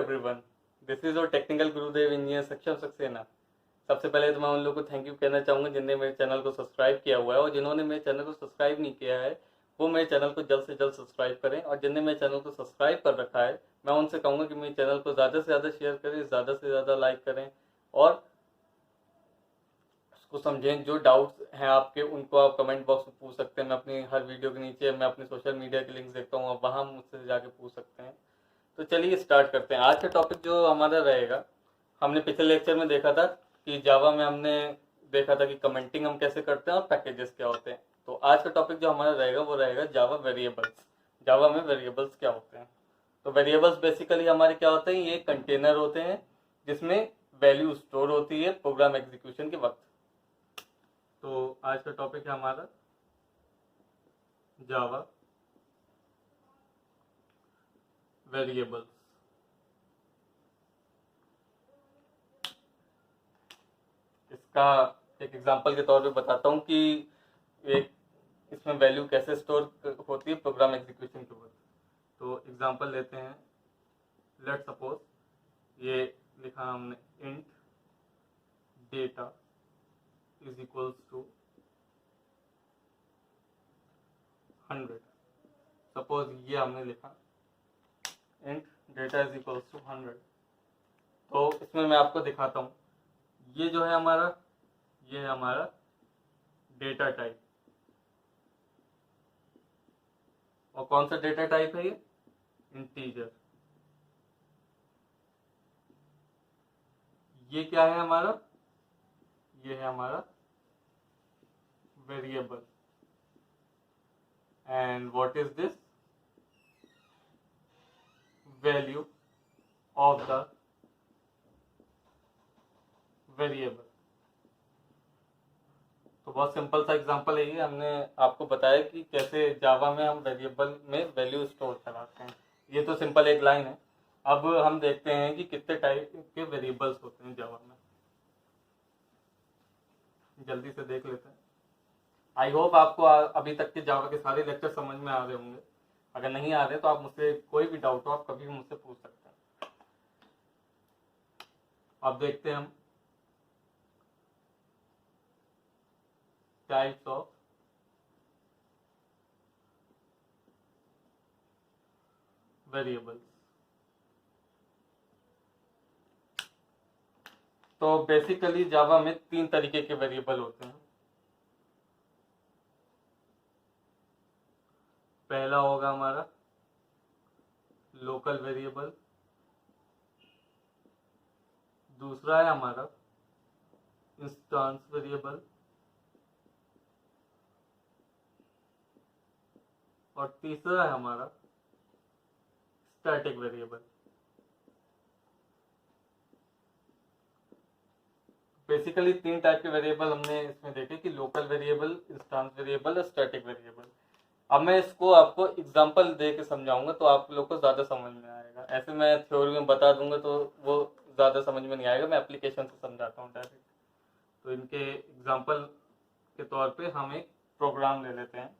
everyone. This is your technical Gurudev engineer सक्षम सक्सेना। सबसे पहले तो मैं उन लोगों को थैंक यू कहना चाहूँगा जिनने मेरे चैनल को सब्सक्राइब किया हुआ है, और जिन्होंने मेरे चैनल को सब्सक्राइब नहीं किया है वो मेरे चैनल को जल्द से जल्द सब्सक्राइब करें, और जिनने मेरे चैनल को सब्सक्राइब कर रखा है मैं उनसे कहूँगा कि मेरे चैनल को ज़्यादा से ज़्यादा शेयर करें, ज़्यादा से ज़्यादा लाइक करें और उसको समझें। जो डाउट्स हैं आपके उनको आप कमेंट बॉक्स में पूछ सकते हैं। मैं अपनी हर वीडियो के नीचे मैं अपने सोशल मीडिया के लिंक्स देखता हूँ, आप वहाँ मुझसे जाके पूछ सकते हैं। तो चलिए स्टार्ट करते हैं। आज का टॉपिक जो हमारा रहेगा, हमने पिछले लेक्चर में देखा था कि जावा में हमने देखा था कि कमेंटिंग हम कैसे करते हैं और पैकेजेस क्या होते हैं। तो आज का टॉपिक जो हमारा रहेगा वो रहेगा जावा वेरिएबल्स। जावा में वेरिएबल्स क्या होते हैं। तो वेरिएबल्स बेसिकली हमारे क्या होते हैं, ये कंटेनर होते हैं जिसमें वैल्यू स्टोर होती है प्रोग्राम एग्जीक्यूशन के वक्त। तो आज का टॉपिक है हमारा जावा वेरिएबल्स। इसका एक एग्जांपल के तौर पे बताता हूँ कि एक इसमें वैल्यू कैसे स्टोर होती है प्रोग्राम एग्जीक्यूशन के वक्त। तो एग्जांपल लेते हैं। लेट सपोज ये लिखा हमने int data is equals to 100। Suppose ये हमने लिखा int data is equals to 100। तो इसमें मैं आपको दिखाता हूँ, ये जो है हमारा, ये है हमारा डेटा टाइप। और कौन सा डेटा टाइप है ये, इंटीजर। ये क्या है हमारा, ये है हमारा variable. And what is this, value of the variable. तो बहुत सिंपल सा एग्जांपल है ये। हमने आपको बताया कि कैसे जावा में हम वेरिएबल में वैल्यू स्टोर कराते हैं। ये तो सिंपल एक लाइन है। अब हम देखते हैं कि कितने टाइप के वेरिएबल्स होते हैं जावा में। जल्दी से देख लेते हैं। आई होप आपको अभी तक के जावा के सारे लेक्चर समझ में आ रहे होंगे। अगर नहीं आ रहे तो आप मुझसे कोई भी डाउट हो आप कभी भी मुझसे पूछ सकते हैं। अब देखते हैं हम टाइप्स ऑफ वेरिएबल्स। तो बेसिकली जावा में 3 तरीके के वेरिएबल होते हैं। पहला होगा हमारा लोकल वेरिएबल, दूसरा है हमारा इंस्टेंस वेरिएबल, और तीसरा है हमारा स्टैटिक वेरिएबल। बेसिकली 3 टाइप के वेरिएबल हमने इसमें देखे कि लोकल वेरिएबल, इंस्टेंस वेरिएबल और स्टैटिक वेरिएबल। अब मैं इसको आपको एग्जांपल दे के समझाऊंगा तो आप लोग को ज़्यादा समझ में आएगा। ऐसे मैं थ्योरी में बता दूंगा तो वो ज़्यादा समझ में नहीं आएगा। मैं एप्लीकेशन से समझाता हूँ डायरेक्ट। तो इनके एग्जांपल के तौर पे हम एक प्रोग्राम ले लेते हैं।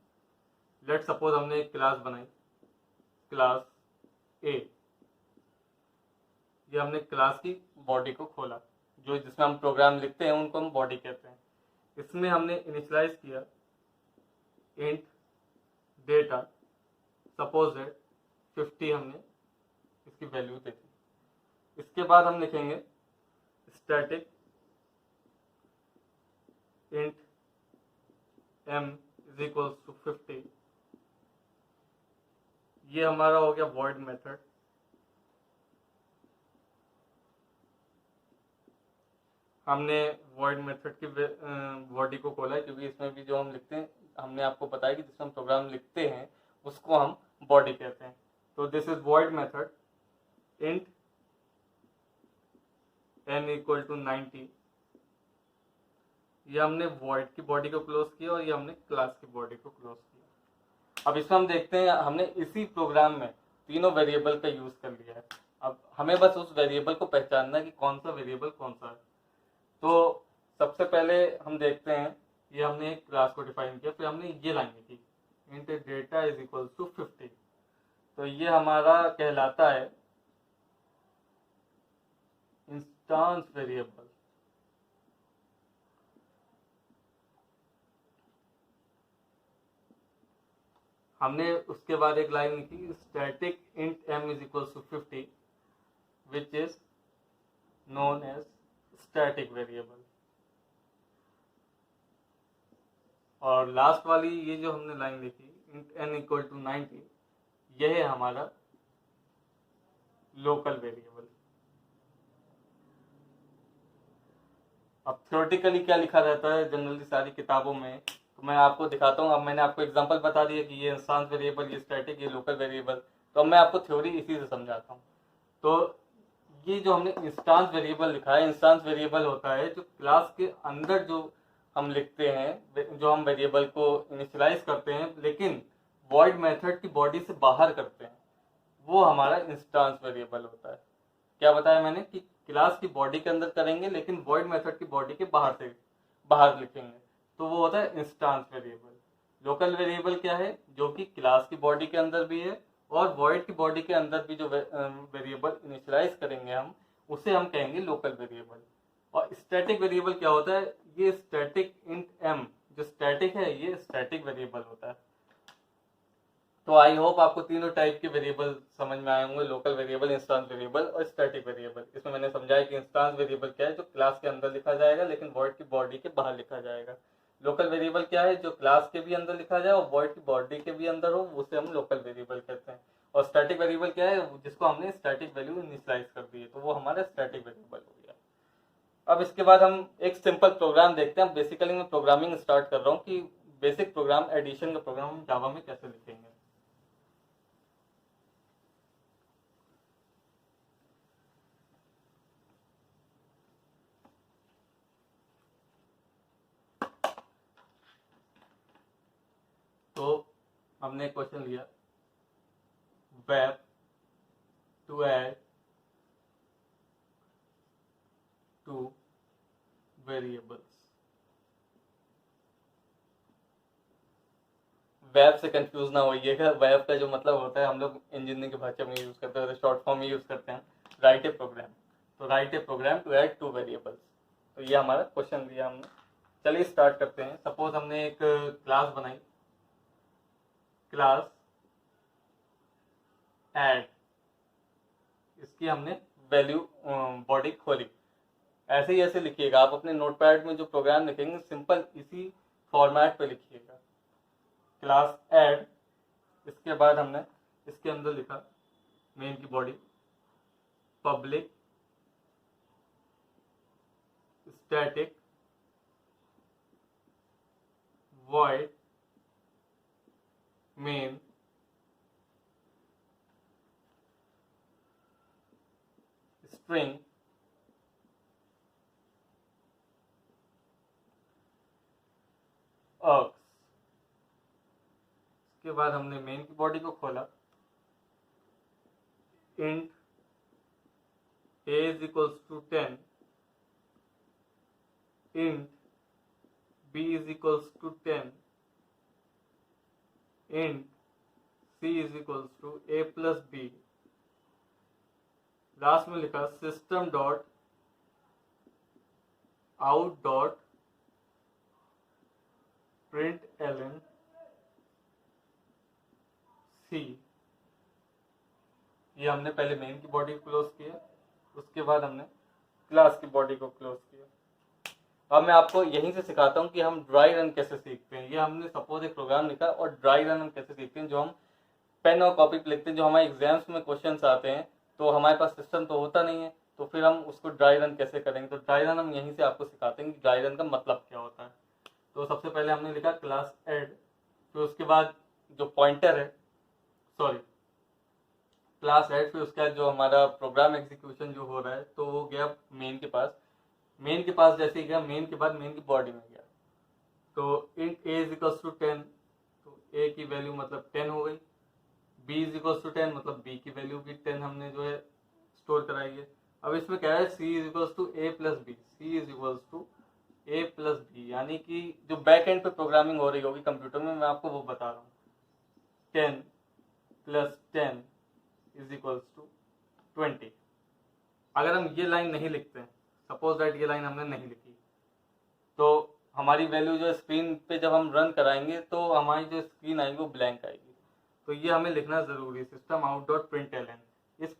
लेट सपोज हमने एक क्लास बनाई, क्लास ए। ये हमने क्लास की बॉडी को खोला, जो जिसमें हम प्रोग्राम लिखते हैं उनको हम बॉडी कहते हैं। इसमें हमने इनिशियलाइज किया इंट डेटा, सपोज दैट 50 हमने इसकी वैल्यू दे दी। इसके बाद हम लिखेंगे static int m is equals to 50। ये हमारा हो गया वॉइड मेथड। हमने वॉइड मेथड की बॉडी को खोला है क्योंकि इसमें भी जो हम लिखते हैं, हमने आपको बताया कि जिसमें हम प्रोग्राम लिखते हैं उसको हम बॉडी कहते हैं। तो this is void method int n equal to 90। ये हमने वॉइड की बॉडी को क्लोज किया और ये हमने क्लास की बॉडी को क्लोज किया। अब इसमें हम देखते हैं हमने इसी प्रोग्राम में तीनों वेरिएबल का यूज कर लिया है। अब हमें बस उस वेरिएबल को पहचानना है कि कौन सा वेरिएबल कौन सा है। तो सबसे पहले हम देखते हैं, ये हमने एक क्लास को डिफाइन किया, फिर हमने ये लाइन लिखी int data is equal to 50। तो ये हमारा कहलाता है इंस्टेंस वेरिएबल। हमने उसके बाद एक लाइन लिखी, static int m is equal to 50 which is known as static variable. और लास्ट वाली ये जो हमने लाइन लिखी, इंट n इक्वल टू 90, यह है हमारा लोकल वेरिएबल। अब थ्योरेटिकली क्या लिखा रहता है जनरली सारी किताबों में, तो मैं आपको दिखाता हूँ। अब मैंने आपको एग्जांपल बता दिया कि ये इंस्टेंस वेरिएबल, ये स्टैटिक, ये लोकल वेरिएबल, तो अब मैं आपको थ्योरी इसी से समझाता हूँ। तो ये जो हमने इंस्टेंस वेरिएबल लिखा है, इंस्टेंस वेरिएबल होता है जो क्लास के अंदर जो हम लिखते हैं, जो हम वेरिएबल को इनिशियलाइज करते हैं लेकिन वॉइड मेथड की बॉडी से बाहर करते हैं, वो हमारा इंस्टेंस वेरिएबल होता है। क्या बताया मैंने कि क्लास की बॉडी के अंदर करेंगे लेकिन वॉइड मेथड की बॉडी के बाहर से बाहर लिखेंगे, तो वो होता है इंस्टेंस वेरिएबल। लोकल वेरिएबल क्या है, जो कि क्लास की बॉडी के अंदर भी है और वॉइड की बॉडी के अंदर भी जो वेरिएबल इनिशियलाइज करेंगे हम, उसे हम कहेंगे लोकल वेरिएबल। और स्टैटिक वेरिएबल क्या होता है, ये स्टैटिक इंट m, जो स्टैटिक है ये स्टैटिक वेरिएबल होता है। तो आई होप आपको तीनों टाइप के वेरिएबल समझ में आए होंगे, लोकल वेरिएबल, इंस्टेंस वेरिएबल और स्टैटिक वेरिएबल। इसमें मैंने समझाया कि इंस्टेंस वेरिएबल क्या है, जो क्लास के अंदर लिखा जाएगा लेकिन वॉइड की बॉडी के बाहर लिखा जाएगा। लोकल वेरिएबल क्या है, जो क्लास के भी अंदर लिखा जाए और वॉइड की बॉडी के भी अंदर हो, उसे हम लोकल वेरिएबल कहते हैं। और स्टैटिक वेरिएबल क्या है, जिसको हमने स्टैटिक वैल्यू इनिशियलाइज कर दी है, तो वो हमारा स्टैटिक वेरिएबल हो गया। अब इसके बाद हम एक सिंपल प्रोग्राम देखते हैं। बेसिकली मैं प्रोग्रामिंग स्टार्ट कर रहा हूँ कि बेसिक प्रोग्राम, एडिशन का प्रोग्राम हम जावा में कैसे लिखेंगे। तो हमने क्वेश्चन लिया, web two add two variables. Web से कंफ्यूज ना होइएगा, वेब का जो मतलब होता है हम लोग इंजीनियरिंग की भाषा में यूज करते हैं, शॉर्ट फॉर्म में यूज करते हैं, राइट ए प्रोग्राम। तो write a program to add two variables, तो ये हमारा क्वेश्चन दिया हमने। चलिए स्टार्ट करते हैं। सपोज हमने एक क्लास बनाई, क्लास ऐड, इसकी हमने वैल्यू बॉडी खोली। ऐसे ही ऐसे लिखिएगा आप अपने नोटपैड में, जो प्रोग्राम लिखेंगे सिंपल इसी फॉर्मेट पे लिखिएगा, क्लास ऐड। इसके बाद हमने इसके अंदर लिखा मेन की body, public static void main string args. इसके बाद हमने मेन की बॉडी को खोला, int a is equals to 10, int b is equals to 10, int c is equals to a plus b। Last में लिखा system dot out dot println C. ये हमने पहले मेन की बॉडी को क्लोज किया, उसके बाद हमने क्लास की बॉडी को क्लोज किया। अब मैं आपको यहीं से सिखाता हूँ कि हम ड्राई रन कैसे सीखते हैं। ये हमने सपोज एक प्रोग्राम लिखा और ड्राई रन हम कैसे सीखते हैं, जो हम पेन और कॉपी पे लिखते हैं। जो हमारे एग्जाम्स में क्वेश्चंस आते हैं तो हमारे पास सिस्टम तो होता नहीं है, तो फिर हम उसको ड्राई रन कैसे करेंगे। तो ड्राई रन हम यहीं से आपको सिखाते हैं कि ड्राई रन का मतलब क्या होता है। तो सबसे पहले हमने लिखा क्लास ऐड, फिर उसके बाद जो पॉइंटर है, सॉरी क्लास ऐड, फिर उसके बाद जो हमारा प्रोग्राम एग्जीक्यूशन जो हो रहा है, तो वो गया मेन के पास। मेन के पास जैसे ही गया, मेन के बाद मेन की बॉडी में गया, तो int a is equals to 10, तो a की वैल्यू मतलब 10 हो गई। b इज इक्वल्स टू 10 मतलब b की वैल्यू भी 10 हमने जो है स्टोर कराई है। अब इसमें क्या है, c is equals to a plus b, c is equals to a plus b, यानी कि जो बैक एंड पे प्रोग्रामिंग हो रही होगी कंप्यूटर में, मैं आपको वो बता रहा हूँ। 10 प्लस 10 इज इक्वल्स टू 20। अगर हम ये लाइन नहीं लिखते हैं सपोज दैट ये लाइन हमने नहीं लिखी, तो हमारी वैल्यू जो स्क्रीन पे जब हम रन कराएंगे तो हमारी जो स्क्रीन आएगी वो ब्लैंक आएगी। तो ये हमें लिखना जरूरी है, system out dot println. इस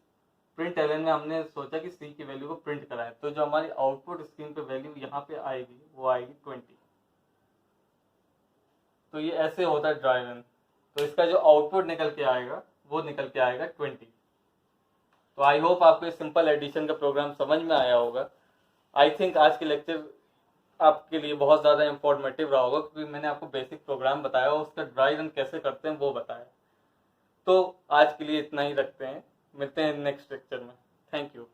प्रिंट एलन में हमने सोचा कि सी की वैल्यू को प्रिंट कराएं, तो जो हमारी आउटपुट स्क्रीन पे वैल्यू यहाँ पे आएगी वो आएगी 20। तो ये ऐसे होता है ड्राई रन। तो इसका जो आउटपुट निकल के आएगा वो निकल के आएगा 20। तो आई होप आपको इस सिंपल एडिशन का प्रोग्राम समझ में आया होगा। आई थिंक आज के लेक्चर आपके लिए बहुत ज़्यादा इंफॉर्मेटिव रहा होगा, क्योंकि मैंने आपको बेसिक प्रोग्राम बताया और उसका ड्राई रन कैसे करते हैं वो बताया। तो आज के लिए इतना ही रखते हैं, मिलते हैं नेक्स्ट लेक्चर में। Thank you.